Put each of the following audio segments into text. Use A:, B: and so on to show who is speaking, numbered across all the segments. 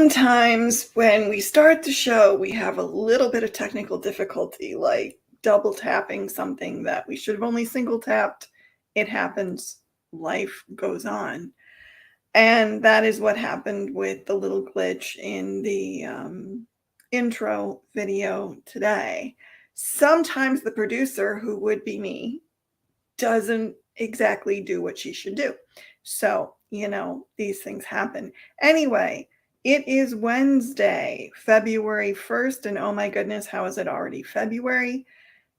A: Sometimes when we start the show, we have a little bit of technical difficulty, like double tapping something that we should have only single tapped. It happens. Life goes on. And that is what happened with the little glitch in the intro video today. Sometimes the producer, who would be me, doesn't exactly do what she should do. So, these things happen. Anyway, it is Wednesday, February 1st, and oh my goodness, how is it already February?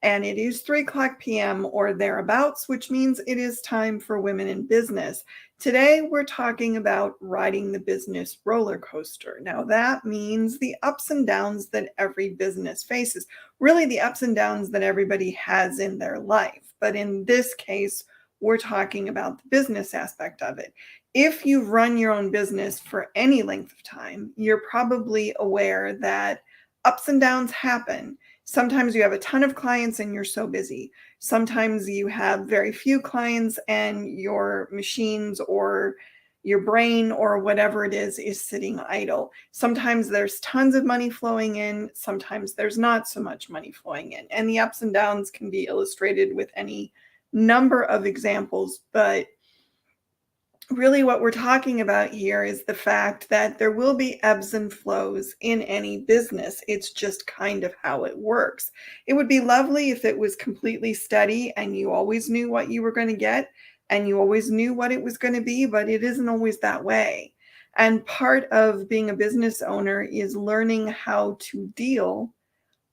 A: And it is 3 o'clock p.m. or thereabouts, which means it is time for Women in Business. Today, we're talking about riding the business roller coaster. Now, that means the ups and downs that every business faces, really the ups and downs that everybody has in their life. But in this case, we're talking about the business aspect of it. If you've run your own business for any length of time, you're probably aware that ups and downs happen. Sometimes you have a ton of clients and you're so busy. Sometimes you have very few clients and your machines or your brain or whatever it is sitting idle. Sometimes there's tons of money flowing in. Sometimes there's not so much money flowing in. And the ups and downs can be illustrated with any number of examples, but really what we're talking about here is the fact that there will be ebbs and flows in any business. It's just kind of how it works. It would be lovely if it was completely steady and you always knew what you were going to get and you always knew what it was going to be, but it isn't always that way. And part of being a business owner is learning how to deal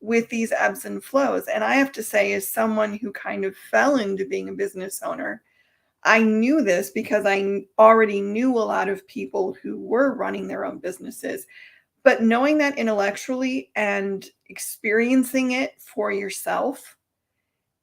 A: with these ebbs and flows. And I have to say, as someone who kind of fell into being a business owner, I knew this because I already knew a lot of people who were running their own businesses. But knowing that intellectually and experiencing it for yourself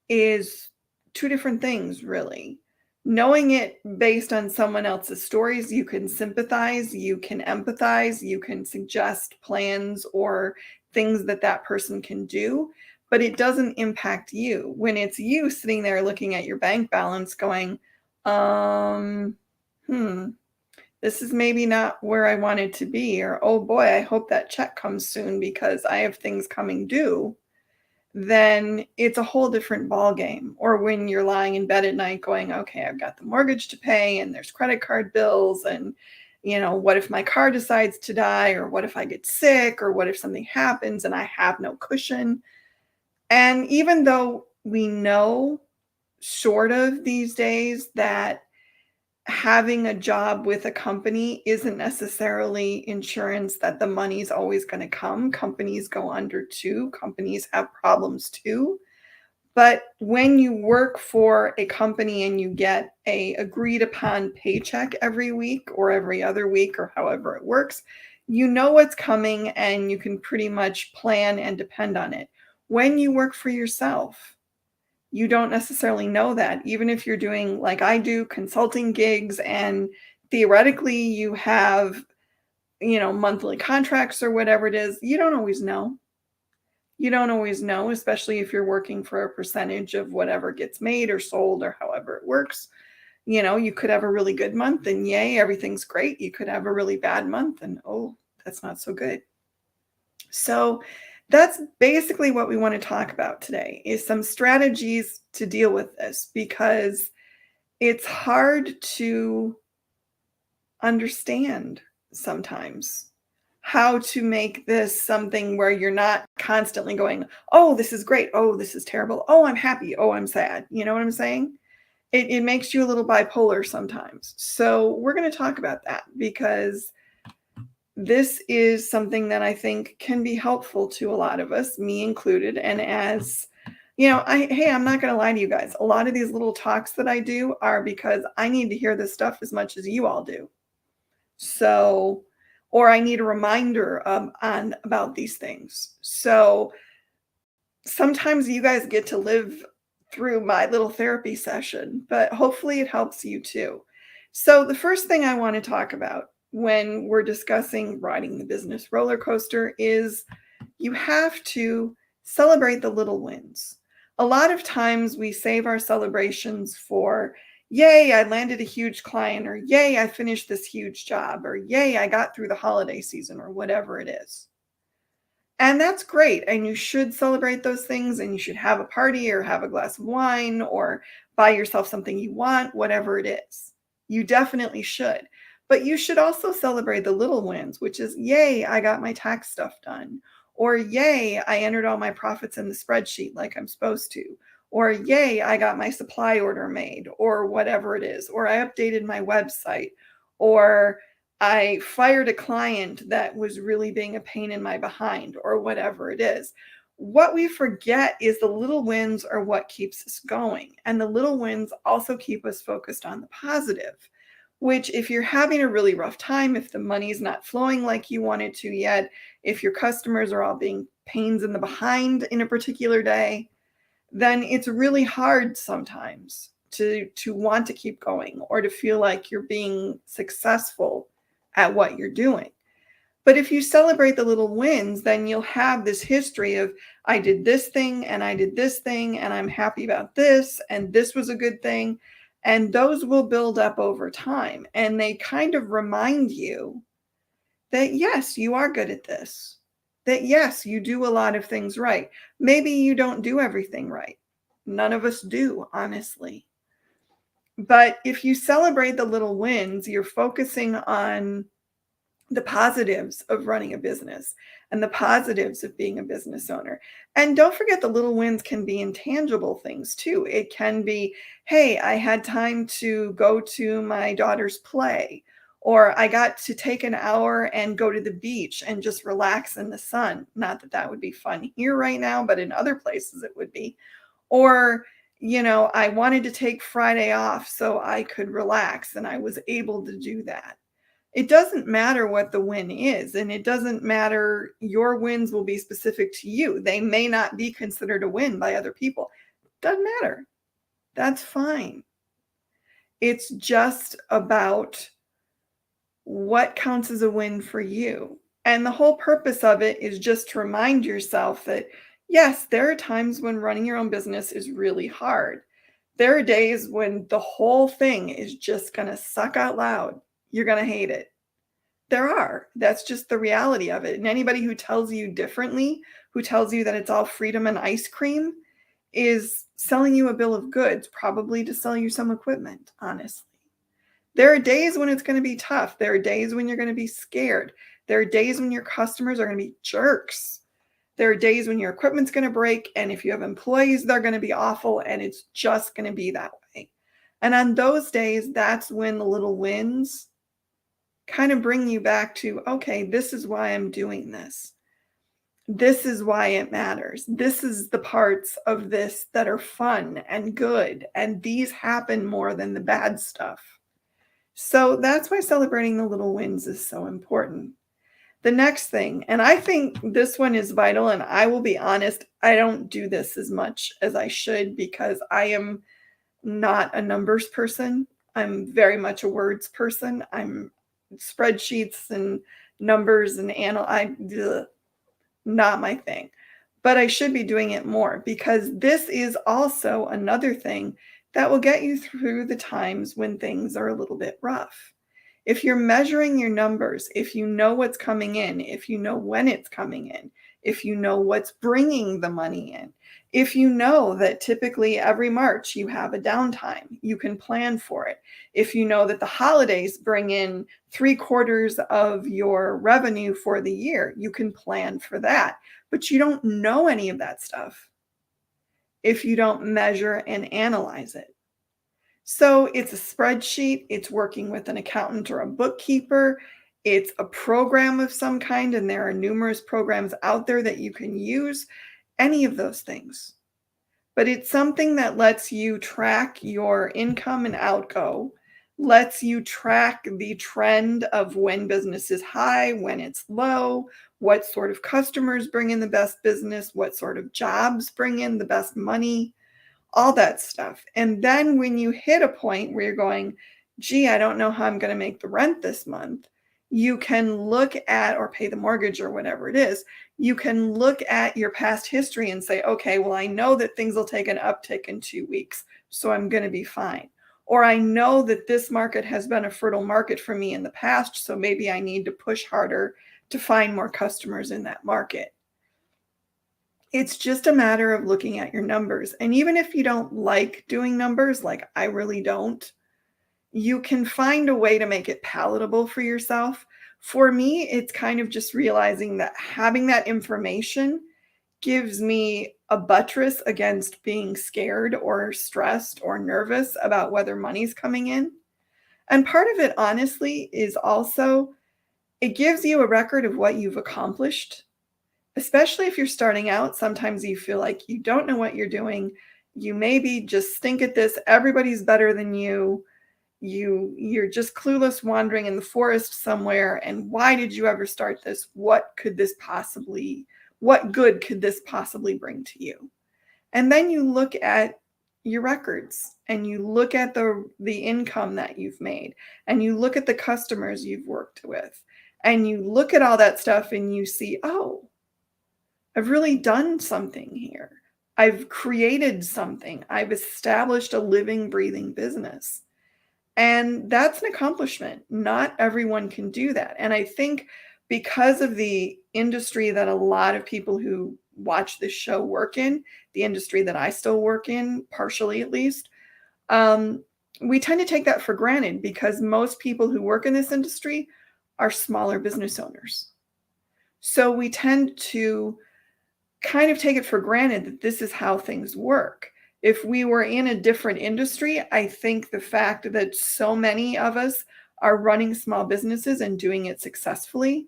A: is two different things, really. Knowing it based on someone else's stories, you can sympathize, you can empathize, you can suggest plans or things that that person can do, but it doesn't impact you. When it's you sitting there looking at your bank balance going, um, hmm, this is maybe not where I wanted to be, or oh boy, I hope that check comes soon because I have things coming due, then it's a whole different ball game. Or when you're lying in bed at night going, okay, I've got the mortgage to pay and there's credit card bills and what if my car decides to die, or what if I get sick, or what if something happens and I have no cushion. And even though we know sort of these days that having a job with a company isn't necessarily insurance that the money's always going to come. Companies go under too. Companies have problems too. But when you work for a company and you get a agreed upon paycheck every week or every other week or however it works, you know what's coming and you can pretty much plan and depend on it. When you work for yourself, you don't necessarily know that. Even if you're doing, like I do, consulting gigs, and theoretically you have, monthly contracts or whatever it is, you don't always know. You don't always know, especially if you're working for a percentage of whatever gets made or sold or however it works. You could have a really good month and yay, everything's great. You could have a really bad month and oh, that's not so good. So that's basically what we want to talk about today, is some strategies to deal with this, because it's hard to understand sometimes how to make this something where you're not constantly going, oh, this is great. Oh, this is terrible. Oh, I'm happy. Oh, I'm sad. You know what I'm saying? It makes you a little bipolar sometimes. So we're going to talk about that, because this is something that I think can be helpful to a lot of us, me included. And as I'm not going to lie to you guys. A lot of these little talks that I do are because I need to hear this stuff as much as you all do. So, or I need a reminder about these things. So sometimes you guys get to live through my little therapy session, but hopefully it helps you too. So the first thing I want to talk about when we're discussing riding the business roller coaster is you have to celebrate the little wins. A lot of times we save our celebrations for yay, I landed a huge client, or yay, I finished this huge job, or yay, I got through the holiday season, or whatever it is. And that's great. And you should celebrate those things, and you should have a party or have a glass of wine or buy yourself something you want, whatever it is. You definitely should. But you should also celebrate the little wins, which is, yay, I got my tax stuff done. Or, yay, I entered all my profits in the spreadsheet like I'm supposed to. Or, yay, I got my supply order made, or whatever it is. Or, I updated my website. Or, I fired a client that was really being a pain in my behind, or whatever it is. What we forget is the little wins are what keeps us going. And the little wins also keep us focused on the positive, which, if you're having a really rough time, if the money's not flowing like you want it to yet, if your customers are all being pains in the behind in a particular day, then it's really hard sometimes to want to keep going or to feel like you're being successful at what you're doing. But if you celebrate the little wins, then you'll have this history of, I did this thing and I did this thing and I'm happy about this and this was a good thing. And those will build up over time. And they kind of remind you that, yes, you are good at this. That, yes, you do a lot of things right. Maybe you don't do everything right. None of us do, honestly. But if you celebrate the little wins, you're focusing on the positives of running a business and the positives of being a business owner. And don't forget, the little wins can be intangible things too. It can be, hey, I had time to go to my daughter's play, or I got to take an hour and go to the beach and just relax in the sun. Not that that would be fun here right now, but in other places it would be. Or, I wanted to take Friday off so I could relax, and I was able to do that. It doesn't matter what the win is, and it doesn't matter. Your wins will be specific to you. They may not be considered a win by other people. Doesn't matter. That's fine. It's just about what counts as a win for you. And the whole purpose of it is just to remind yourself that, yes, there are times when running your own business is really hard. There are days when the whole thing is just going to suck out loud. You're going to hate it. There are. That's just the reality of it. And anybody who tells you differently, who tells you that it's all freedom and ice cream, is selling you a bill of goods, probably to sell you some equipment, honestly. There are days when it's going to be tough. There are days when you're going to be scared. There are days when your customers are going to be jerks. There are days when your equipment's going to break. And if you have employees, they're going to be awful. And it's just going to be that way. And on those days, that's when the little wins kind of bring you back to, okay, this is why I'm doing this. This is why it matters. This is the parts of this that are fun and good. And these happen more than the bad stuff. So that's why celebrating the little wins is so important. The next thing, and I think this one is vital, and I will be honest, I don't do this as much as I should because I am not a numbers person. I'm very much a words person. I'm spreadsheets and numbers and not my thing. But I should be doing it more because this is also another thing that will get you through the times when things are a little bit rough. If you're measuring your numbers, if you know what's coming in, if you know when it's coming in, if you know what's bringing the money in, if you know that typically every March you have a downtime, you can plan for it. If you know that the holidays bring in 3/4 of your revenue for the year, you can plan for that. But you don't know any of that stuff if you don't measure and analyze it. So it's a spreadsheet, it's working with an accountant or a bookkeeper, it's a program of some kind, and there are numerous programs out there that you can use, any of those things. But it's something that lets you track your income and outgo, lets you track the trend of when business is high, when it's low, what sort of customers bring in the best business, what sort of jobs bring in the best money, all that stuff. And then when you hit a point where you're going, gee, I don't know how I'm going to make the rent this month, you can look at, or pay the mortgage or whatever it is, you can look at your past history and say, okay, well, I know that things will take an uptick in 2 weeks, so I'm going to be fine. Or I know that this market has been a fertile market for me in the past, so maybe I need to push harder to find more customers in that market. It's just a matter of looking at your numbers. And even if you don't like doing numbers, like I really don't, you can find a way to make it palatable for yourself. For me, it's kind of just realizing that having that information gives me a buttress against being scared or stressed or nervous about whether money's coming in. And part of it, honestly, is also it gives you a record of what you've accomplished. Especially if you're starting out, sometimes you feel like you don't know what you're doing. You maybe just stink at this. Everybody's better than you. You're just clueless wandering in the forest somewhere. And why did you ever start this? What good could this possibly bring to you? And then you look at your records and you look at the income that you've made and you look at the customers you've worked with and you look at all that stuff and you see, oh, I've really done something here. I've created something. I've established a living, breathing business. And that's an accomplishment. Not everyone can do that. And I think because of the industry that a lot of people who watch this show work in, the industry that I still work in, partially at least, we tend to take that for granted because most people who work in this industry are smaller business owners. So we tend to kind of take it for granted that this is how things work. If we were in a different industry, I think the fact that so many of us are running small businesses and doing it successfully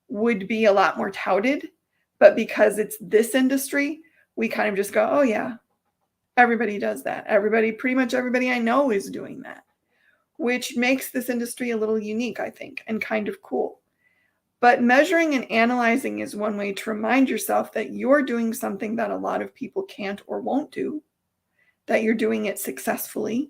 A: would be a lot more touted. But because it's this industry, we kind of just go, oh yeah, everybody does that. Pretty much everybody I know is doing that, which makes this industry a little unique, I think, and kind of cool. But measuring and analyzing is one way to remind yourself that you're doing something that a lot of people can't or won't do, that you're doing it successfully.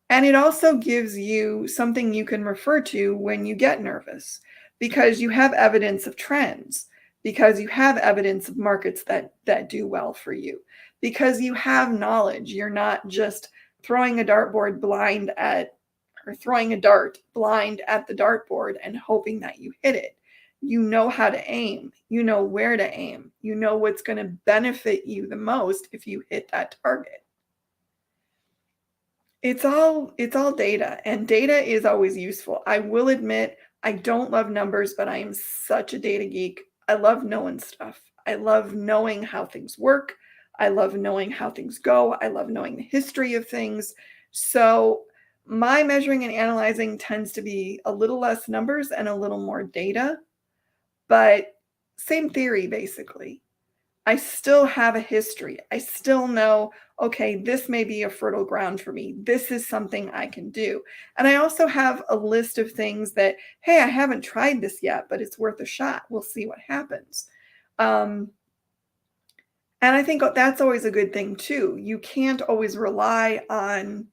A: And it also gives you something you can refer to when you get nervous because you have evidence of trends, because you have evidence of markets that do well for you, because you have knowledge. You're not just throwing a dartboard blind at or throwing a dart blind at the dartboard and hoping that you hit it. You know how to aim. You know where to aim. You know what's going to benefit you the most if you hit that target. It's all data, and data is always useful. I will admit I don't love numbers, but I am such a data geek. I love knowing stuff. I love knowing how things work. I love knowing how things go. I love knowing the history of things. So my measuring and analyzing tends to be a little less numbers and a little more data, but same theory, basically. I still have a history. I still know, okay, this may be a fertile ground for me. This is something I can do. And I also have a list of things that, hey, I haven't tried this yet, but it's worth a shot. We'll see what happens. And I think that's always a good thing too. You can't always rely on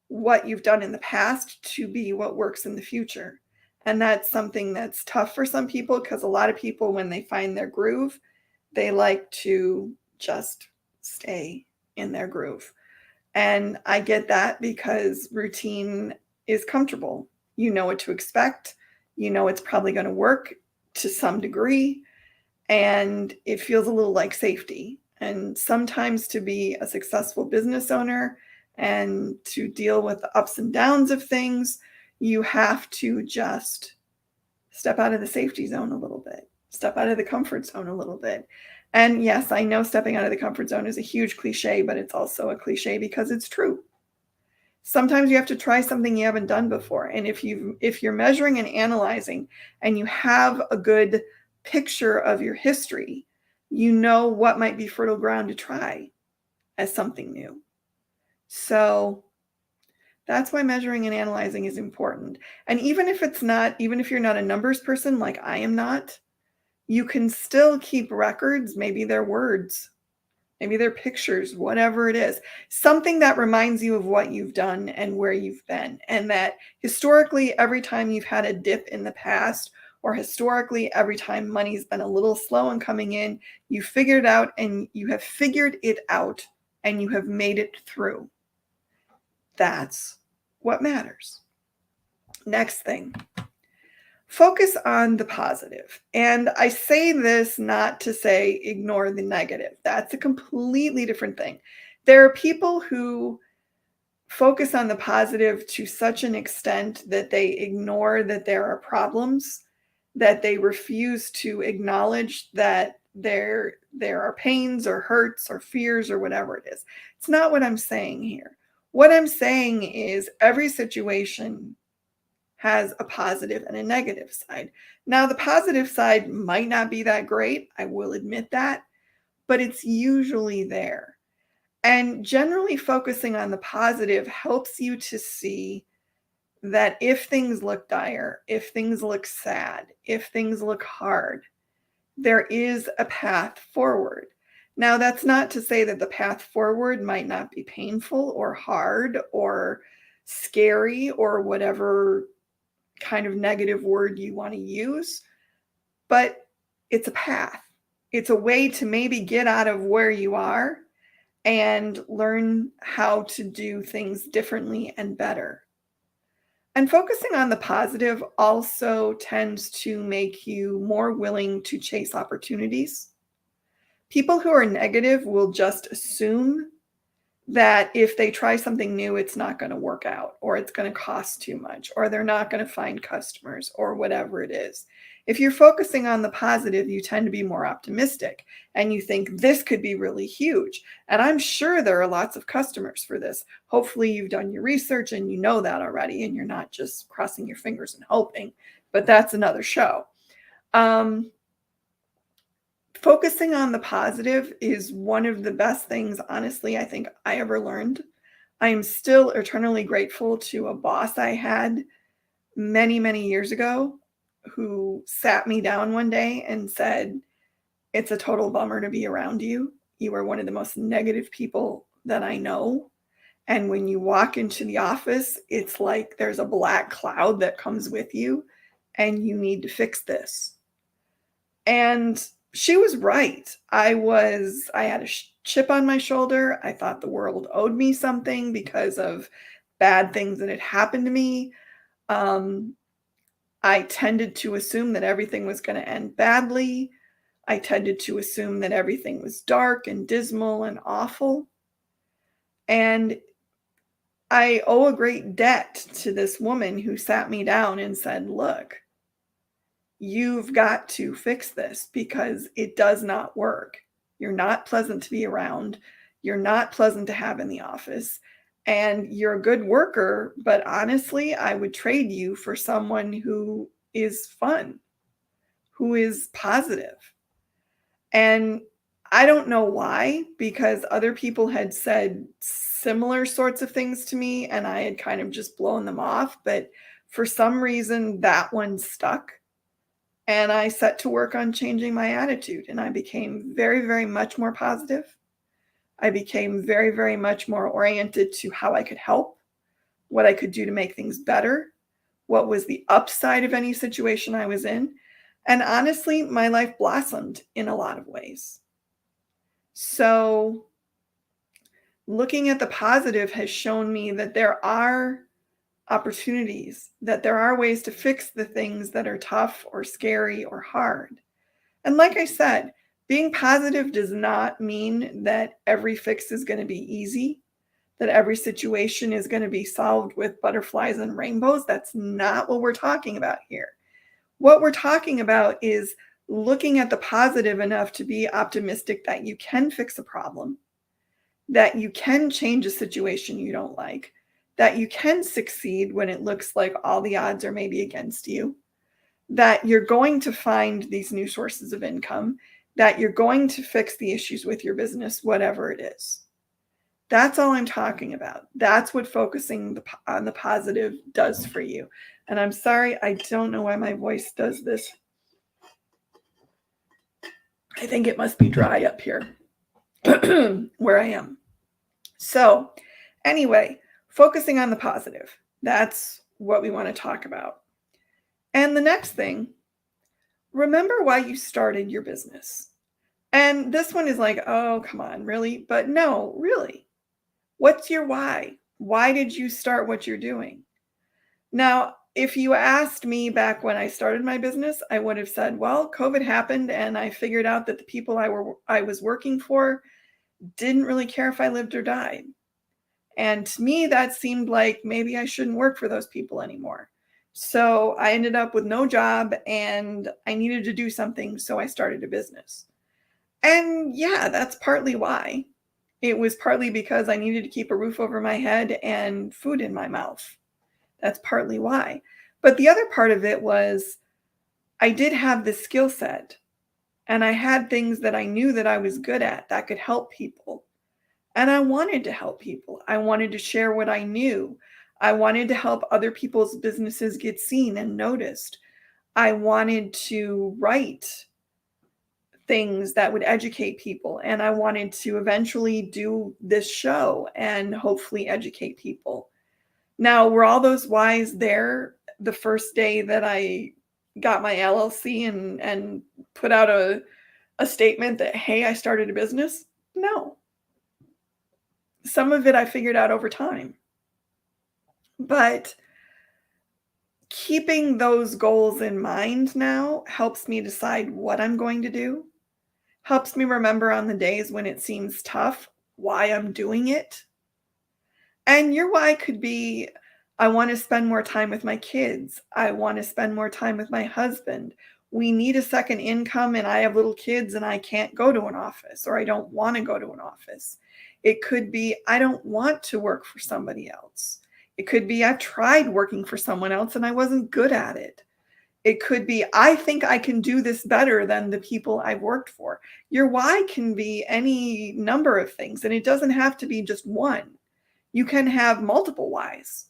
A: what you've done in the past to be what works in the future. And that's something that's tough for some people because a lot of people, when they find their groove, they like to just stay in their groove. And I get that because routine is comfortable. You know what to expect. You know it's probably going to work to some degree. And it feels a little like safety. And sometimes to be a successful business owner and to deal with the ups and downs of things, you have to just step out of the safety zone a little bit, step out of the comfort zone a little bit. And yes, I know stepping out of the comfort zone is a huge cliche, but it's also a cliche because it's true. Sometimes you have to try something you haven't done before. And if you're measuring and analyzing and you have a good picture of your history, you know what might be fertile ground to try as something new. So that's why measuring and analyzing is important. And even if you're not a numbers person like I am not, you can still keep records. Maybe they're words, maybe they're pictures, whatever it is, something that reminds you of what you've done and where you've been. And that historically, every time you've had a dip in the past, or historically, every time money's been a little slow in coming in, you figured it out and you have figured it out and you have made it through. That's what matters. Next thing, focus on the positive. And I say this not to say ignore the negative. That's a completely different thing. There are people who focus on the positive to such an extent that they ignore that there are problems, that they refuse to acknowledge that there are pains or hurts or fears or whatever it is. It's not what I'm saying here. What I'm saying is every situation has a positive and a negative side. Now, the positive side might not be that great, I will admit that, but it's usually there. And generally focusing on the positive helps you to see that if things look dire, if things look sad, if things look hard, there is a path forward. Now, that's not to say that the path forward might not be painful or hard or scary or whatever kind of negative word you want to use, but it's a path. It's a way to maybe get out of where you are and learn how to do things differently and better. And focusing on the positive also tends to make you more willing to chase opportunities. People who are negative will just assume that if they try something new, it's not going to work out, or it's going to cost too much, or they're not going to find customers, or whatever it is. If you're focusing on the positive, you tend to be more optimistic and you think this could be really huge. And I'm sure there are lots of customers for this. Hopefully you've done your research and you know that already, and you're not just crossing your fingers and hoping, but that's another show. Focusing on the positive is one of the best things, honestly, I think I ever learned. I am still eternally grateful to a boss I had many, many years ago who sat me down one day and said, "It's a total bummer to be around you. You are one of the most negative people that I know. And when you walk into the office, it's like there's a black cloud that comes with you, and you need to fix this." And she was right. I had a chip on my shoulder. I thought the world owed me something because of bad things that had happened to me. Um, I tended to assume that everything was going to end badly. I tended to assume that everything was dark and dismal and awful. And I owe a great debt to this woman who sat me down and said, "Look, you've got to fix this because it does not work. You're not pleasant to be around. You're not pleasant to have in the office. And you're a good worker, but honestly, I would trade you for someone who is fun, who is positive." And I don't know why, because other people had said similar sorts of things to me and I had kind of just blown them off. But for some reason, that one stuck. And I set to work on changing my attitude, and I became very, very much more positive. I became very, very much more oriented to how I could help, what I could do to make things better, what was the upside of any situation I was in. And honestly, my life blossomed in a lot of ways. So, looking at the positive has shown me that there are opportunities, that there are ways to fix the things that are tough or scary or hard. And like I said, being positive does not mean that every fix is going to be easy, that every situation is going to be solved with butterflies and rainbows. That's not what we're talking about here. What we're talking about is looking at the positive enough to be optimistic that you can fix a problem, that you can change a situation you don't like, that you can succeed when it looks like all the odds are maybe against you, that you're going to find these new sources of income, that you're going to fix the issues with your business, whatever it is. That's all I'm talking about. That's what focusing on the positive does for you. And I'm sorry, I don't know why my voice does this. I think it must be dry up here where I am. So anyway, focusing on the positive. That's what we want to talk about. And the next thing, remember why you started your business. And this one is like, oh, come on, really? But no, really. What's your why? Why did you start what you're doing? Now, if you asked me back when I started my business, I would have said, well, COVID happened and I figured out that the people I was working for didn't really care if I lived or died. And to me, that seemed like maybe I shouldn't work for those people anymore. So I ended up with no job and I needed to do something. So I started a business. And yeah, that's partly why. It was partly because I needed to keep a roof over my head and food in my mouth. That's partly why. But the other part of it was I did have this skill set and I had things that I knew that I was good at that could help people. And I wanted to help people. I wanted to share what I knew. I wanted to help other people's businesses get seen and noticed. I wanted to write things that would educate people. And I wanted to eventually do this show and hopefully educate people. Now, were all those whys there the first day that I got my LLC and put out a statement that, hey, I started a business? No. Some of it I figured out over time. But keeping those goals in mind now helps me decide what I'm going to do, helps me remember on the days when it seems tough why I'm doing it. And your why could be, I want to spend more time with my kids. I want to spend more time with my husband. We need a second income, and I have little kids and I can't go to an office, or I don't want to go to an office. It could be, I don't want to work for somebody else. It could be, I've tried working for someone else and I wasn't good at it. It could be, I think I can do this better than the people I've worked for. Your why can be any number of things, and it doesn't have to be just one. You can have multiple whys.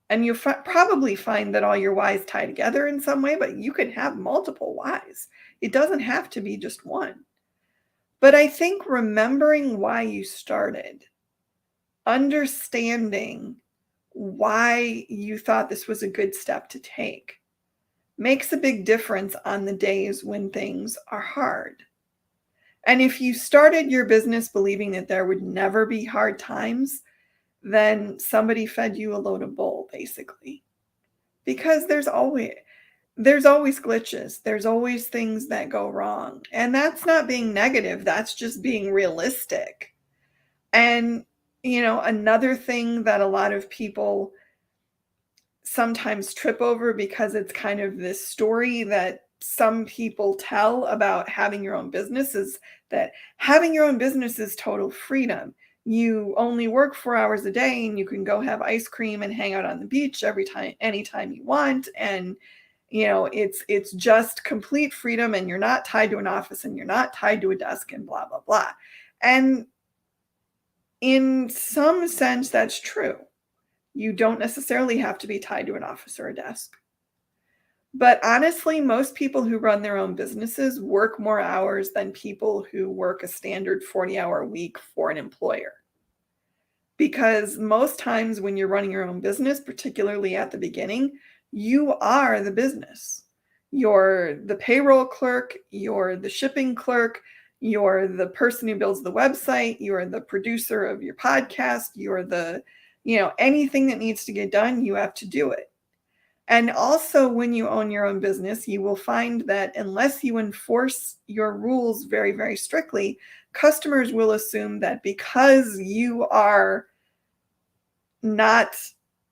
A: And you'll probably find that all your whys tie together in some way, but you can have multiple whys. It doesn't have to be just one. But I think remembering why you started, understanding why you thought this was a good step to take, makes a big difference on the days when things are hard. And if you started your business believing that there would never be hard times, then somebody fed you a load of bull, basically. Because there's always glitches. There's always things that go wrong. And that's not being negative, that's just being realistic. And another thing that a lot of people sometimes trip over, because it's kind of this story that some people tell about having your own business, is that having your own business is total freedom. You only work 4 hours a day and you can go have ice cream and hang out on the beach anytime you want. And it's just complete freedom, and you're not tied to an office and you're not tied to a desk and blah, blah, blah. And in some sense, that's true. You don't necessarily have to be tied to an office or a desk. But honestly, most people who run their own businesses work more hours than people who work a standard 40-hour week for an employer. Because most times when you're running your own business, particularly at the beginning, you are the business. You're the payroll clerk, you're the shipping clerk, you're the person who builds the website, you're the producer of your podcast, you're the, anything that needs to get done, you have to do it. And also, when you own your own business, you will find that unless you enforce your rules very, very strictly, customers will assume that because you are not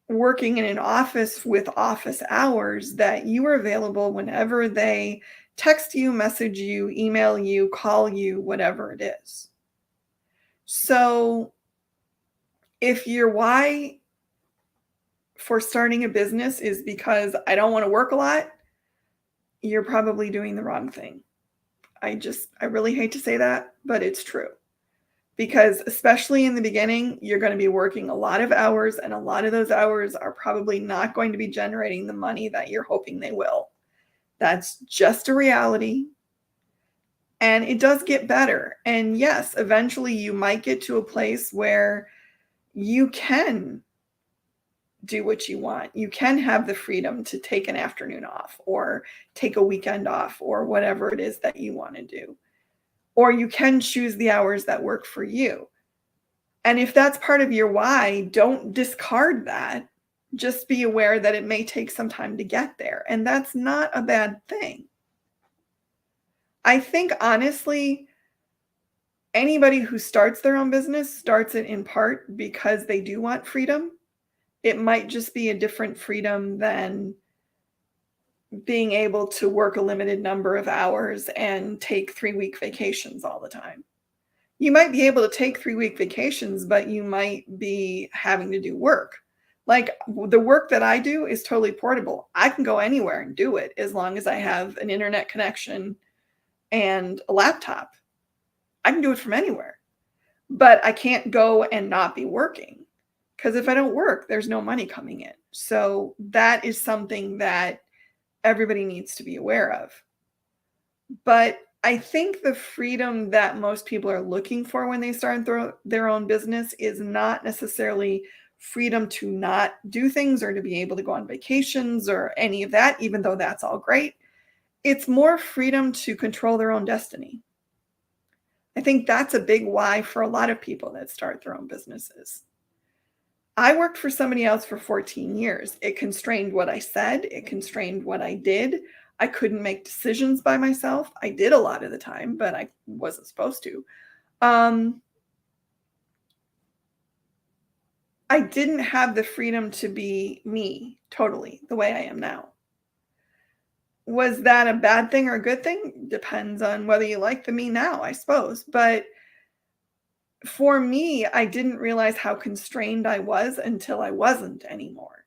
A: working in an office with office hours, that you are available whenever they text you, message you, email you, call you, whatever it is. So if your why for starting a business is because I don't want to work a lot, you're probably doing the wrong thing. I really hate to say that, but it's true. Because especially in the beginning, you're going to be working a lot of hours, and a lot of those hours are probably not going to be generating the money that you're hoping they will. That's just a reality. And it does get better. And yes, eventually you might get to a place where you can do what you want. You can have the freedom to take an afternoon off or take a weekend off or whatever it is that you want to do. Or you can choose the hours that work for you. And if that's part of your why, don't discard that. Just be aware that it may take some time to get there. And that's not a bad thing. I think honestly, anybody who starts their own business starts it in part because they do want freedom. It might just be a different freedom than being able to work a limited number of hours and take 3-week vacations all the time. You might be able to take 3-week vacations, but you might be having to do work. Like the work that I do is totally portable. I can go anywhere and do it as long as I have an internet connection and a laptop. I can do it from anywhere, but I can't go and not be working because if I don't work, there's no money coming in. So that is something that everybody needs to be aware of. But I think the freedom that most people are looking for when they start their own business is not necessarily freedom to not do things or to be able to go on vacations or any of that, even though that's all great. It's more freedom to control their own destiny. I think that's a big why for a lot of people that start their own businesses. I worked for somebody else for 14 years. It constrained what I said. It constrained what I did. I couldn't make decisions by myself. I did a lot of the time, but I wasn't supposed to. I didn't have the freedom to be me totally the way I am now. Was that a bad thing or a good thing? Depends on whether you like the me now, I suppose. But for me, I didn't realize how constrained I was until I wasn't anymore.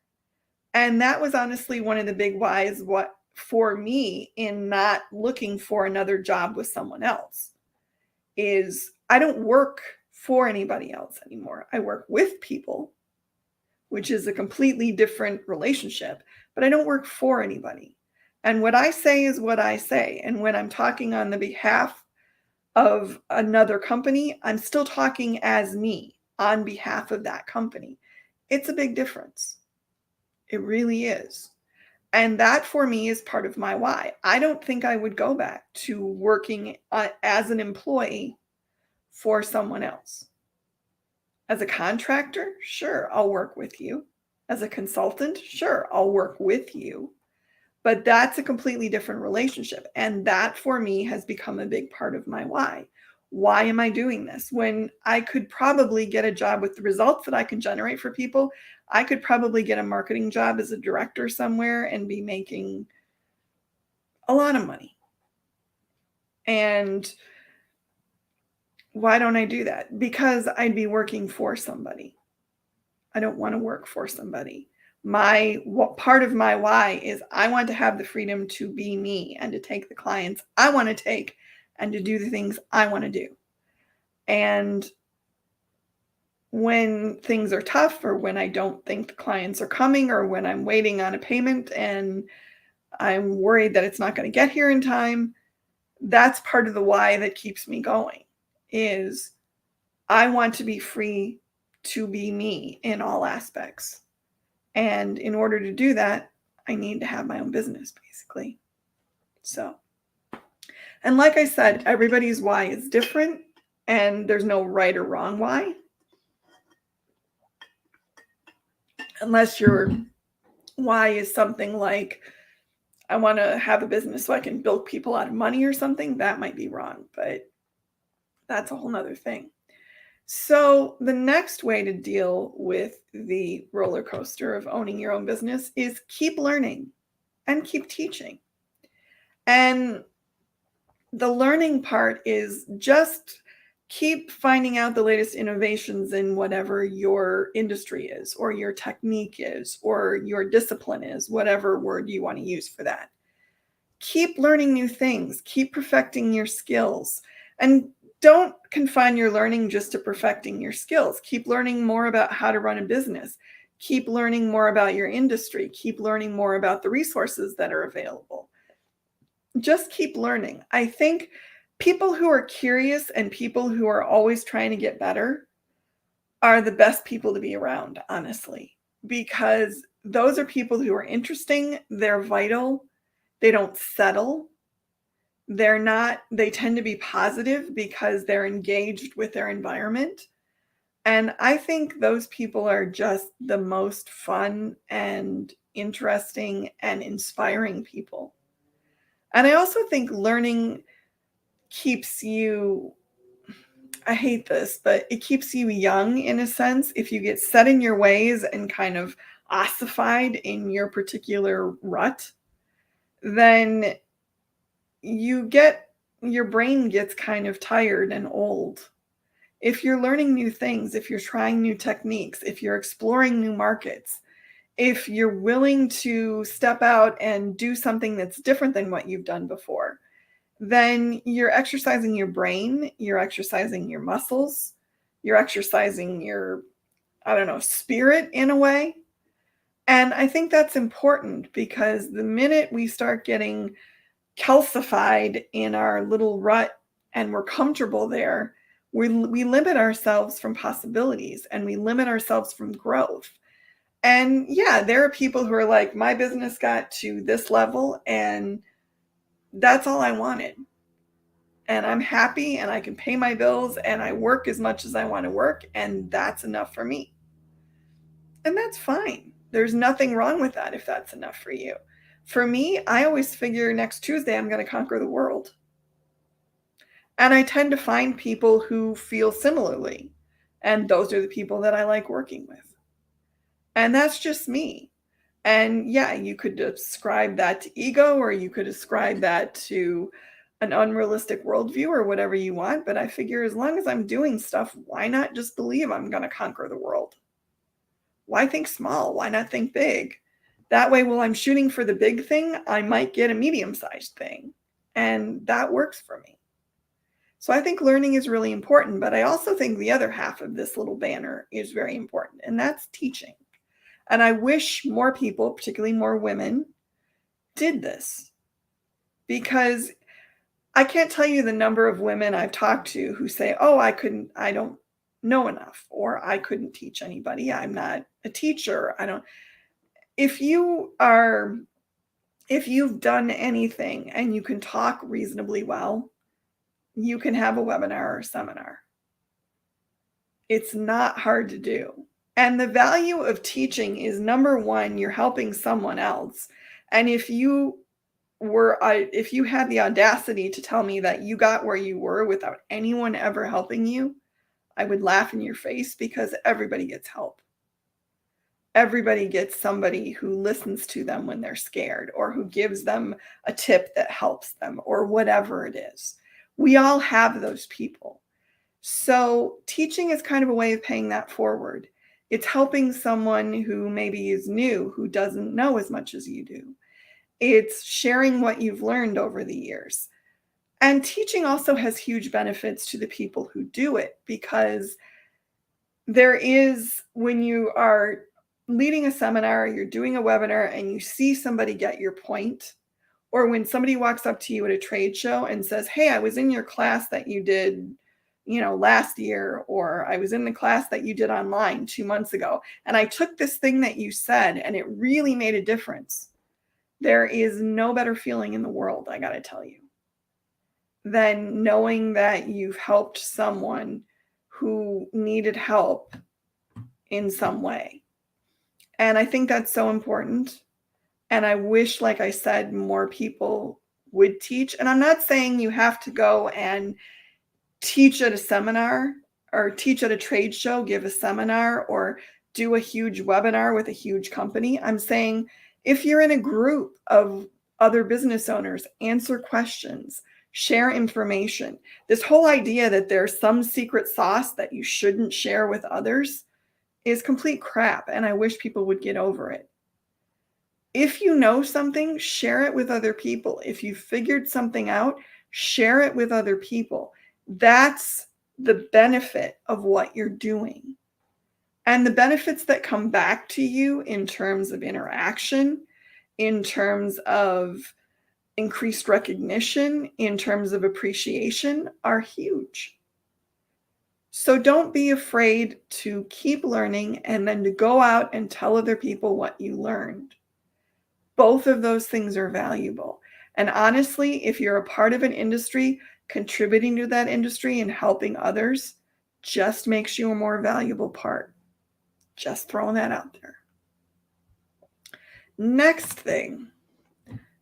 A: And that was honestly one of the big whys for me in not looking for another job with someone else is I don't work for anybody else anymore. I work with people, which is a completely different relationship, but I don't work for anybody. And what I say is what I say. And when I'm talking on the behalf of another company, I'm still talking as me on behalf of that company. It's a big difference. It really is. And that for me is part of my why. I don't think I would go back to working as an employee for someone else. As a contractor, sure, I'll work with you. As a consultant, sure, I'll work with you. But that's a completely different relationship. And that for me has become a big part of my why. Why am I doing this? When I could probably get a job with the results that I can generate for people, I could probably get a marketing job as a director somewhere and be making a lot of money. And why don't I do that? Because I'd be working for somebody. I don't want to work for somebody. Part of my why is I want to have the freedom to be me and to take the clients I want to take and to do the things I want to do. And when things are tough or when I don't think the clients are coming or when I'm waiting on a payment and I'm worried that it's not going to get here in time, that's part of the why that keeps me going is I want to be free to be me in all aspects. And in order to do that, I need to have my own business, basically. So, and like I said, everybody's why is different and there's no right or wrong why. Unless your why is something like, I want to have a business so I can bilk people out of money or something, that might be wrong, but that's a whole nother thing. So the next way to deal with the roller coaster of owning your own business is keep learning and keep teaching. And the learning part is just keep finding out the latest innovations in whatever your industry is, or your technique is, or your discipline is, whatever word you want to use for that. Keep learning new things, keep perfecting your skills, and don't confine your learning just to perfecting your skills. Keep learning more about how to run a business. Keep learning more about your industry. Keep learning more about the resources that are available. Just keep learning. I think people who are curious and people who are always trying to get better are the best people to be around, honestly, because those are people who are interesting. They're vital. They don't settle. They tend to be positive because they're engaged with their environment. And I think those people are just the most fun and interesting and inspiring people. And I also think learning keeps you, I hate this, but it keeps you young in a sense. If you get set in your ways and kind of ossified in your particular rut, then you get your brain gets kind of tired and old. If you're learning new things, if you're trying new techniques, if you're exploring new markets, if you're willing to step out and do something that's different than what you've done before, then you're exercising your brain, you're exercising your muscles, you're exercising your, I don't know, spirit in a way. And I think that's important because the minute we start getting calcified in our little rut and we're comfortable there, we limit ourselves from possibilities and we limit ourselves from growth. And yeah, there are people who are like, my business got to this level and that's all I wanted. And I'm happy and I can pay my bills and I work as much as I want to work and that's enough for me. And that's fine. There's nothing wrong with that if that's enough for you. For me, I always figure next Tuesday I'm going to conquer the world. And I tend to find people who feel similarly. And those are the people that I like working with. And that's just me. And yeah, you could describe that to ego, or you could ascribe that to an unrealistic worldview or whatever you want. But I figure as long as I'm doing stuff, why not just believe I'm going to conquer the world? Why think small? Why not think big? That way, while I'm shooting for the big thing, I might get a medium-sized thing. And that works for me. So I think learning is really important, but I also think the other half of this little banner is very important, and that's teaching. And I wish more people, particularly more women, did this because I can't tell you the number of women I've talked to who say, oh, I don't know enough, or I couldn't teach anybody. I'm not a teacher. If you are, if you've done anything and you can talk reasonably well, you can have a webinar or seminar. It's not hard to do. And the value of teaching is, number one, you're helping someone else. And if you had the audacity to tell me that you got where you were without anyone ever helping you, I would laugh in your face because everybody gets help. Everybody gets somebody who listens to them when they're scared, or who gives them a tip that helps them, or whatever it is. We all have those people. So teaching is kind of a way of paying that forward. It's helping someone who maybe is new, who doesn't know as much as you do. It's sharing what you've learned over the years. And teaching also has huge benefits to the people who do it, because there is, when you are leading a seminar, you're doing a webinar, and you see somebody get your point, or when somebody walks up to you at a trade show and says, hey, I was in your class that you did, last year, or I was in the class that you did online 2 months ago, and I took this thing that you said and it really made a difference. There is no better feeling in the world, I got to tell you, than knowing that you've helped someone who needed help in some way. And I think that's so important. And I wish, like I said, more people would teach. And I'm not saying you have to go and teach at a seminar or teach at a trade show, give a seminar, or do a huge webinar with a huge company. I'm saying if you're in a group of other business owners, answer questions, share information. This whole idea that there's some secret sauce that you shouldn't share with others is complete crap. And I wish people would get over it. If you know something, share it with other people. If you figured something out, share it with other people. That's the benefit of what you're doing. And the benefits that come back to you in terms of interaction, in terms of increased recognition, in terms of appreciation, are huge. So don't be afraid to keep learning and then to go out and tell other people what you learned. Both of those things are valuable. And honestly, if you're a part of an industry, contributing to that industry and helping others, just makes you a more valuable part. Just throwing that out there. Next thing,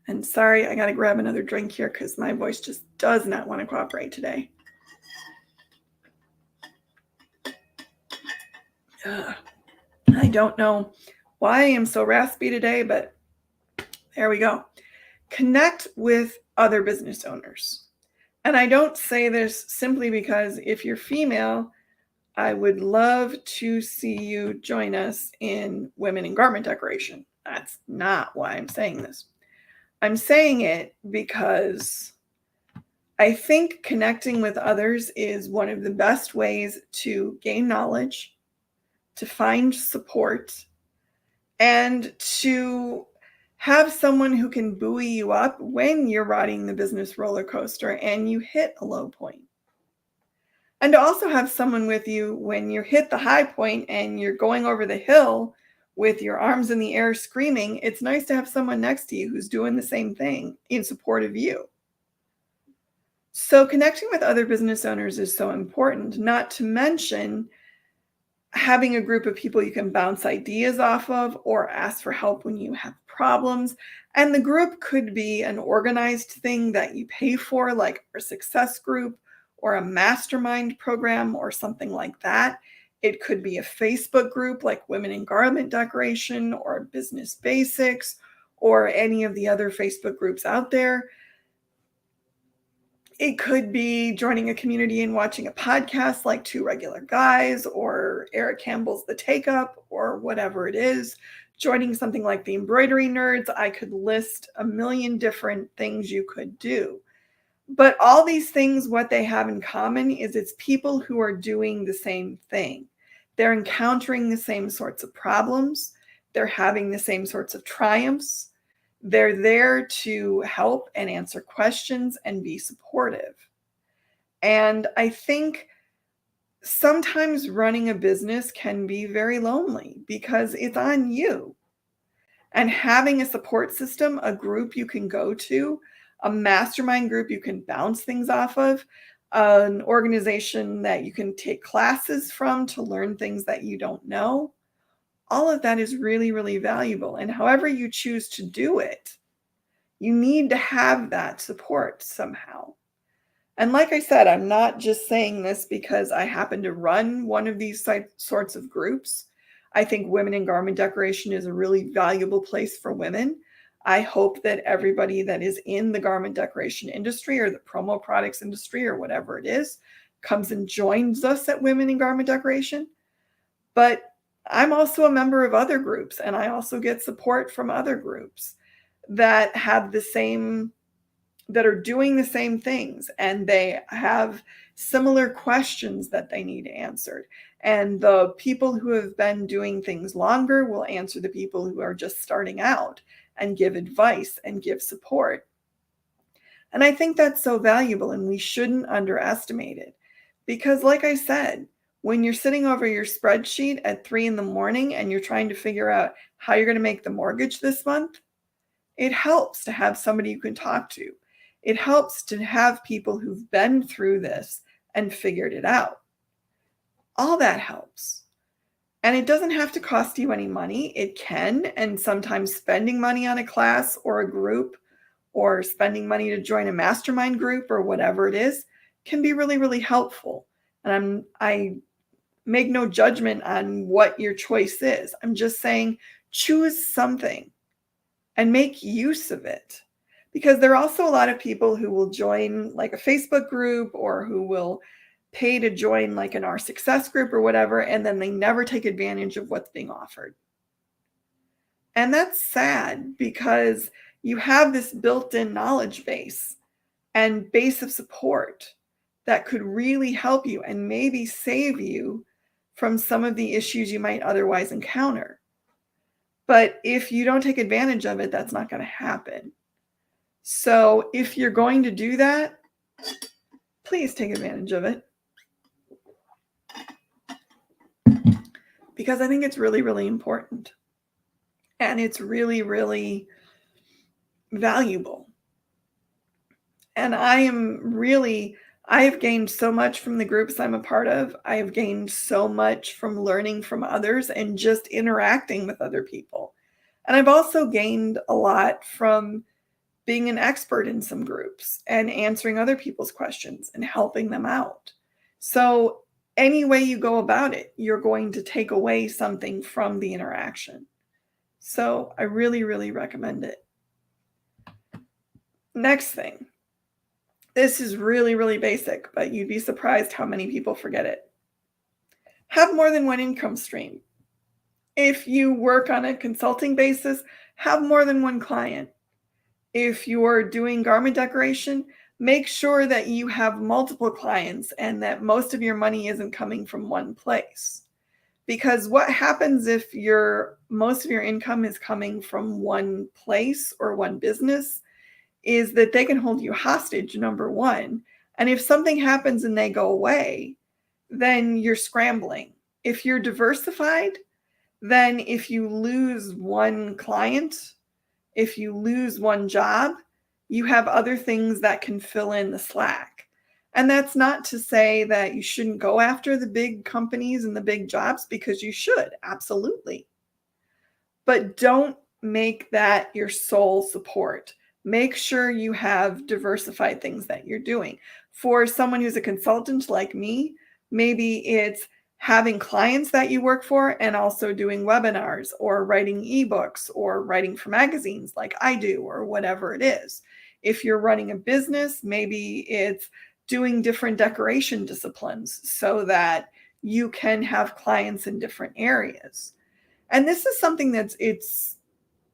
A: and sorry, I got to grab another drink here because my voice just does not want to cooperate today. I don't know why I am so raspy today, but there we go. Connect with other business owners. And I don't say this simply because if you're female, I would love to see you join us in Women in Garment Decoration. That's not why I'm saying this. I'm saying it because I think connecting with others is one of the best ways to gain knowledge, to find support, and to have someone who can buoy you up when you're riding the business roller coaster and you hit a low point. And to also have someone with you when you hit the high point and you're going over the hill with your arms in the air screaming, it's nice to have someone next to you who's doing the same thing in support of you. So connecting with other business owners is so important, not to mention having a group of people you can bounce ideas off of or ask for help when you have problems. And the group could be an organized thing that you pay for, like our success group or a mastermind program or something like that. It could be a Facebook group like Women in Garment Decoration or Business Basics or any of the other Facebook groups out there. It could be joining a community and watching a podcast like Two Regular Guys or Eric Campbell's The Take Up or whatever it is. Joining something like the Embroidery Nerds. I could list a million different things you could do. But all these things, what they have in common is it's people who are doing the same thing. They're encountering the same sorts of problems. They're having the same sorts of triumphs. They're there to help and answer questions and be supportive. And I think sometimes running a business can be very lonely because it's on you. And having a support system, a group you can go to, a mastermind group you can bounce things off of, an organization that you can take classes from to learn things that you don't know. All of that is really, really valuable. And however you choose to do it, you need to have that support somehow. And like I said, I'm not just saying this because I happen to run one of these sorts of groups. I think Women in Garment Decoration is a really valuable place for women. I hope that everybody that is in the garment decoration industry or the promo products industry or whatever it is comes and joins us at Women in Garment Decoration. But I'm also a member of other groups, and I also get support from other groups that have the same, that are doing the same things, and they have similar questions that they need answered. And the people who have been doing things longer will answer the people who are just starting out and give advice and give support. And I think that's so valuable, and we shouldn't underestimate it. Because like I said, when you're sitting over your spreadsheet at 3 a.m. and you're trying to figure out how you're going to make the mortgage this month, it helps to have somebody you can talk to. It helps to have people who've been through this and figured it out. All that helps. And it doesn't have to cost you any money. It can, and sometimes spending money on a class or a group or spending money to join a mastermind group or whatever it is can be really, really helpful. And I make no judgment on what your choice is. I'm just saying choose something and make use of it. Because there are also a lot of people who will join like a Facebook group or who will pay to join like an Our Success group or whatever, and then they never take advantage of what's being offered. And that's sad because you have this built-in knowledge base and base of support that could really help you and maybe save you from some of the issues you might otherwise encounter. But if you don't take advantage of it, that's not going to happen. So if you're going to do that, please take advantage of it. Because I think it's really, really important. And it's really, really valuable. And I am really I have gained so much from the groups I'm a part of. I have gained so much from learning from others and just interacting with other people. And I've also gained a lot from being an expert in some groups and answering other people's questions and helping them out. So, any way you go about it, you're going to take away something from the interaction. So, I really, really recommend it. Next thing. This is really, really basic, but you'd be surprised how many people forget it. Have more than one income stream. If you work on a consulting basis, have more than one client. If you're doing garment decoration, make sure that you have multiple clients and that most of your money isn't coming from one place. Because what happens if most of your income is coming from one place or one business is that they can hold you hostage, number one. And if something happens and they go away, then you're scrambling. If you're diversified, then if you lose one client, if you lose one job, you have other things that can fill in the slack. And that's not to say that you shouldn't go after the big companies and the big jobs, because you should, absolutely. But don't make that your sole support. Make sure you have diversified things that you're doing. For someone who's a consultant like me, maybe it's having clients that you work for and also doing webinars or writing ebooks or writing for magazines like I do, or whatever it is. If you're running a business, maybe it's doing different decoration disciplines so that you can have clients in different areas. And this is something it's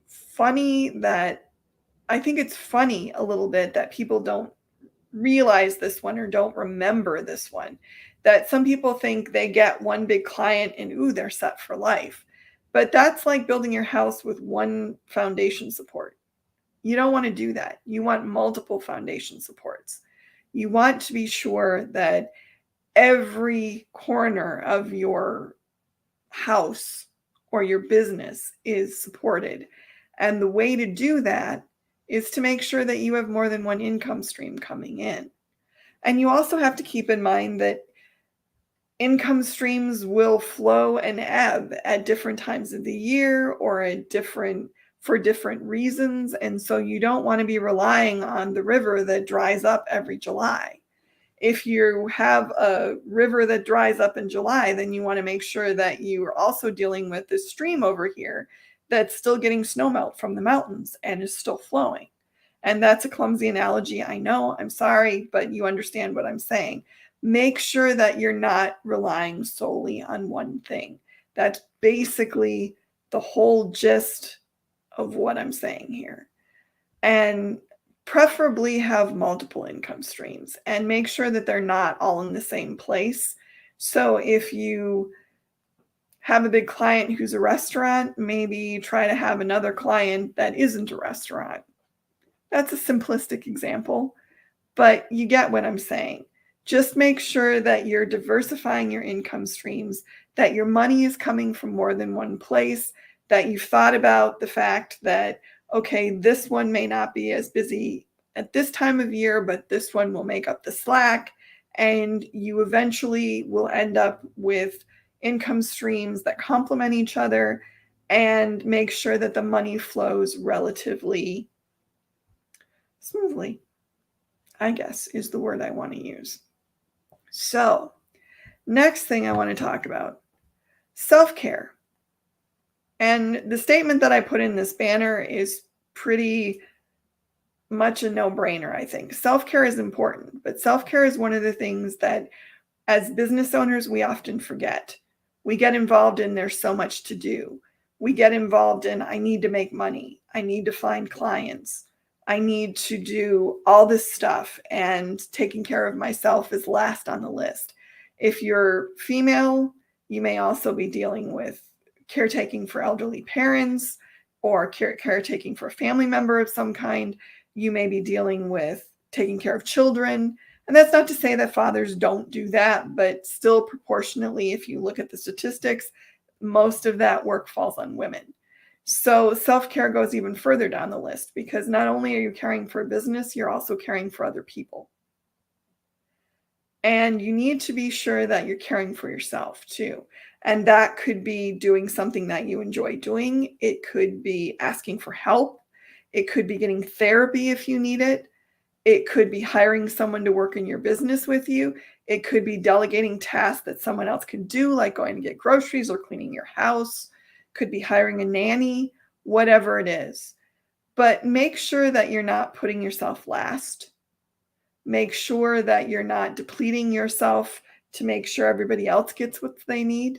A: funny that I think it's funny a little bit that people don't realize this one or don't remember this one. That some people think they get one big client and ooh, they're set for life. But that's like building your house with one foundation support. You don't want to do that. You want multiple foundation supports. You want to be sure that every corner of your house or your business is supported. And the way to do that is to make sure that you have more than one income stream coming in. And you also have to keep in mind that income streams will flow and ebb at different times of the year or for different reasons. And so you don't want to be relying on the river that dries up every July. If you have a river that dries up in July, then you want to make sure that you are also dealing with this stream over here that's still getting snowmelt from the mountains and is still flowing. And that's a clumsy analogy. I know, I'm sorry, but you understand what I'm saying. Make sure that you're not relying solely on one thing. That's basically the whole gist of what I'm saying here. And preferably have multiple income streams and make sure that they're not all in the same place. So if you have a big client who's a restaurant, maybe try to have another client that isn't a restaurant. That's a simplistic example, but you get what I'm saying. Just make sure that you're diversifying your income streams, that your money is coming from more than one place, that you've thought about the fact that, okay, this one may not be as busy at this time of year, but this one will make up the slack. And you eventually will end up with income streams that complement each other and make sure that the money flows relatively smoothly, I guess is the word I want to use. So, next thing I want to talk about, self-care. And the statement that I put in this banner is pretty much a no-brainer, I think. Self-care is important, but self-care is one of the things that as business owners we often forget. We get involved in there's so much to do. We get involved in I need to make money. I need to find clients. I need to do all this stuff, and taking care of myself is last on the list. If you're female, you may also be dealing with caretaking for elderly parents or caretaking for a family member of some kind. You may be dealing with taking care of children. And that's not to say that fathers don't do that, but still proportionately, if you look at the statistics, most of that work falls on women. So self-care goes even further down the list, because not only are you caring for a business, you're also caring for other people. And you need to be sure that you're caring for yourself too. And that could be doing something that you enjoy doing. It could be asking for help. It could be getting therapy if you need it. It could be hiring someone to work in your business with you. It could be delegating tasks that someone else can do, like going to get groceries or cleaning your house. Could be hiring a nanny, whatever it is. But make sure that you're not putting yourself last. Make sure that you're not depleting yourself to make sure everybody else gets what they need.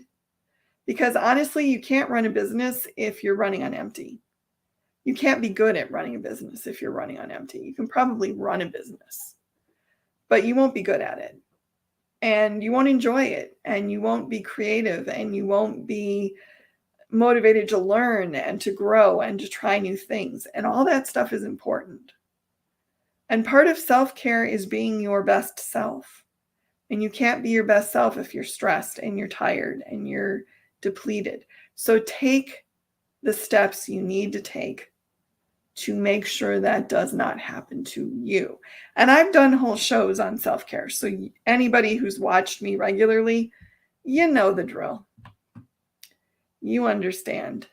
A: Because honestly, you can't run a business if you're running on empty. You can't be good at running a business if you're running on empty. You can probably run a business, but you won't be good at it. And you won't enjoy it. And you won't be creative. And you won't be motivated to learn and to grow and to try new things. And all that stuff is important. And part of self-care is being your best self. And you can't be your best self if you're stressed and you're tired and you're depleted. So take the steps you need to take to make sure that does not happen to you. And I've done whole shows on self-care. So anybody who's watched me regularly, you know the drill. You understand.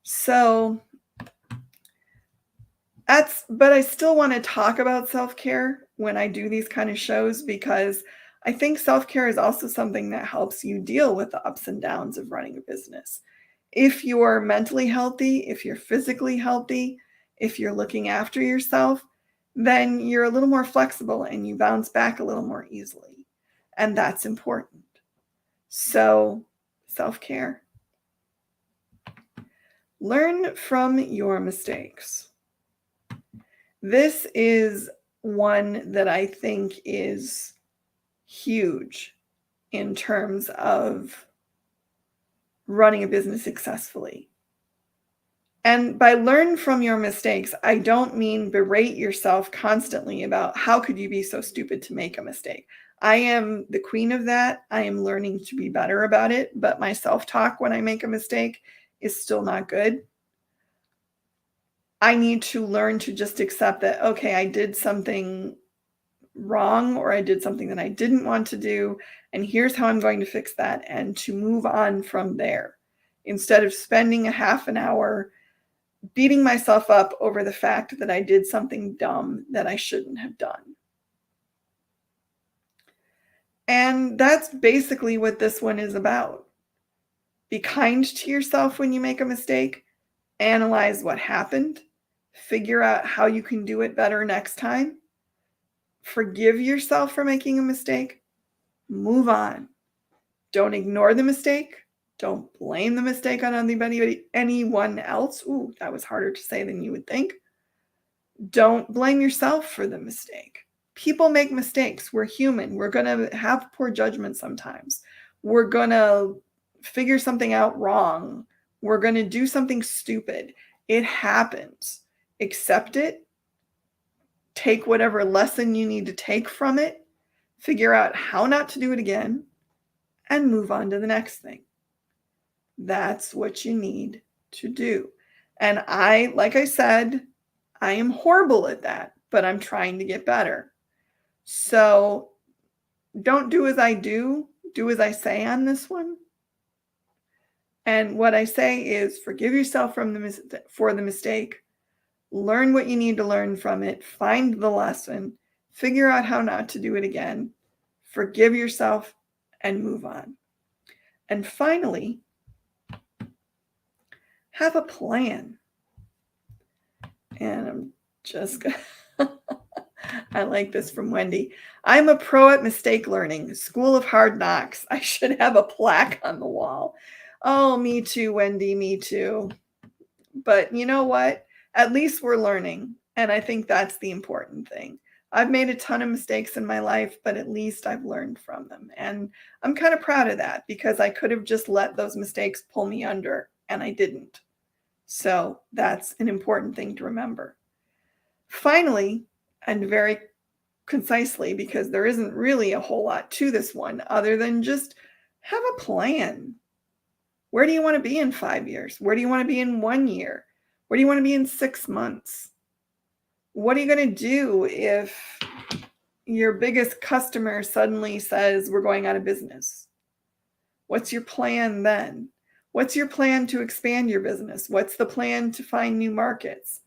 A: So but I still want to talk about self-care when I do these kind of shows, because I think self-care is also something that helps you deal with the ups and downs of running a business. If you're mentally healthy, if you're physically healthy, if you're looking after yourself, then you're a little more flexible and you bounce back a little more easily. And that's important. So, self-care. Learn from your mistakes. This is one that I think is huge in terms of running a business successfully. And by learn from your mistakes, I don't mean berate yourself constantly about how could you be so stupid to make a mistake. I am the queen of that. I am learning to be better about it, but my self-talk when I make a mistake is still not good. I need to learn to just accept that, okay, I did something wrong or I did something that I didn't want to do, and here's how I'm going to fix that, and to move on from there instead of spending a half an hour beating myself up over the fact that I did something dumb that I shouldn't have done. And that's basically what this one is about. Be kind to yourself when you make a mistake. Analyze what happened. Figure out how you can do it better next time. Forgive yourself for making a mistake. Move on. Don't ignore the mistake. Don't blame the mistake on anyone else. Ooh, that was harder to say than you would think. Don't blame yourself for the mistake. People make mistakes. We're human. We're going to have poor judgment sometimes. We're going to figure something out wrong. We're going to do something stupid. It happens. Accept it. Take whatever lesson you need to take from it. Figure out how not to do it again. And move on to the next thing. That's what you need to do. And like I said, I am horrible at that, but I'm trying to get better. So don't do as I do as I say on this one. And what I say is forgive yourself for the mistake. Learn what you need to learn from it. Find the lesson. Figure out how not to do it again. Forgive yourself and move on. And finally, have a plan. And I'm just I like this from Wendy. I'm a pro at mistake learning. School of Hard Knocks. I should have a plaque on the wall. Oh, me too, Wendy. Me too. But you know what? At least we're learning. And I think that's the important thing. I've made a ton of mistakes in my life, but at least I've learned from them. And I'm kind of proud of that because I could have just let those mistakes pull me under, and I didn't. So that's an important thing to remember. Finally, and very concisely, because there isn't really a whole lot to this one other than just have a plan. Where do you want to be in 5 years? Where do you want to be in 1 year? Where do you want to be in 6 months? What are you going to do if your biggest customer suddenly says, we're going out of business. What's your plan then? What's your plan to expand your business? What's the plan to find new markets?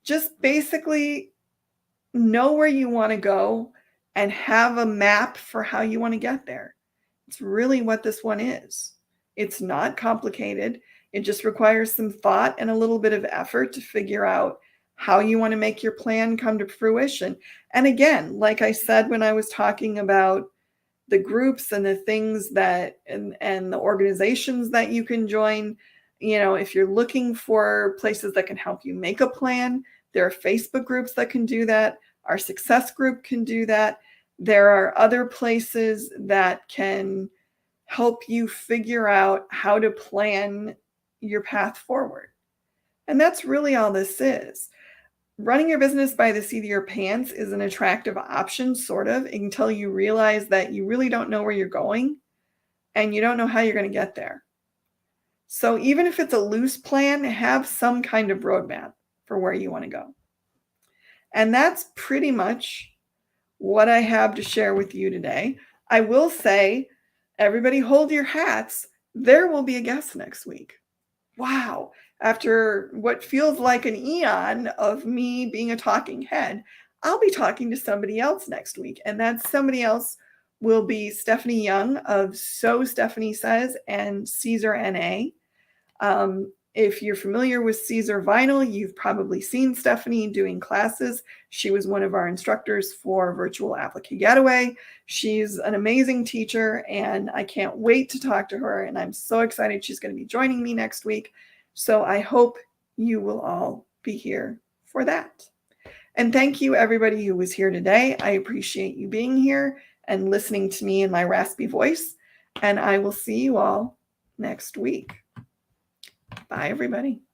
A: Just basically know where you want to go and have a map for how you want to get there. It's really what this one is. It's not complicated. It just requires some thought and a little bit of effort to figure out how you want to make your plan come to fruition. And again, like I said when I was talking about the groups and the things that and the organizations that you can join, if you're looking for places that can help you make a plan, there are Facebook groups that can do that. Our success group can do that. There are other places that can help you figure out how to plan your path forward. And that's really all this is. Running your business by the seat of your pants is an attractive option, sort of, until you realize that you really don't know where you're going and you don't know how you're going to get there. So even if it's a loose plan, have some kind of roadmap for where you want to go. And that's pretty much what I have to share with you today. I will say, everybody hold your hats. There will be a guest next week. Wow. After what feels like an eon of me being a talking head, I'll be talking to somebody else next week. And that somebody else will be Stephanie Young of So Stephanie Says and Caesar NA. If you're familiar with Caesar Vinyl, you've probably seen Stephanie doing classes. She was one of our instructors for Virtual Applique Getaway. She's an amazing teacher, and I can't wait to talk to her, and I'm so excited she's going to be joining me next week. So I hope you will all be here for that. And thank you, everybody who was here today. I appreciate you being here and listening to me in my raspy voice, and I will see you all next week. Bye, everybody.